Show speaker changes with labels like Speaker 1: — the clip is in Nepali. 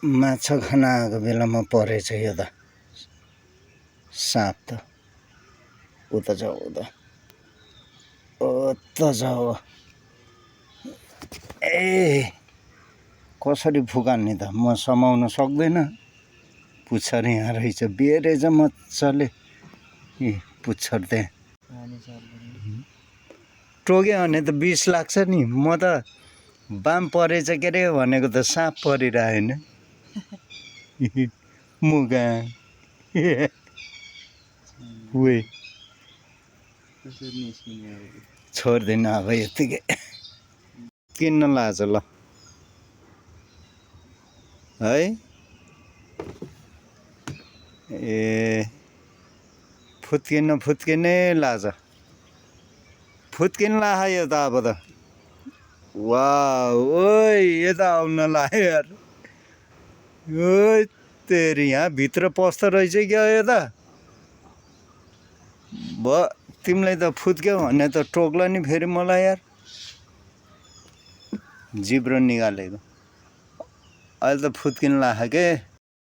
Speaker 1: माछा खान आएको बेलामा परेछ यो त साँप त उता छ उता उता छ हो ए कसरी फुकान्ने त म समाउन सक्दैन पुच्छर यहाँ रहेछ बेरेछ मजाले ए पुच्छर त्यहाँ टोक्यो भने त विष लाग्छ नि म त बाम परेछ के अरे भनेको त साँप परिरहेन मुगा वे छोड्दिन अब यत्तिकै किन्न लाज ल है ए फुत्किनै लाज फुत्किन ला यो त अब त वाह ओइ यता आउन लाग्यो यार ओइ तेरी यहाँ भित्र पस्दो रहेछ क्या यो त तिमीलाई त फुत्क्यौ भने त टोक्ला नि फेरि मलाई यार जिब्रो निकालेको अहिले त फुत्किन लाग्यो के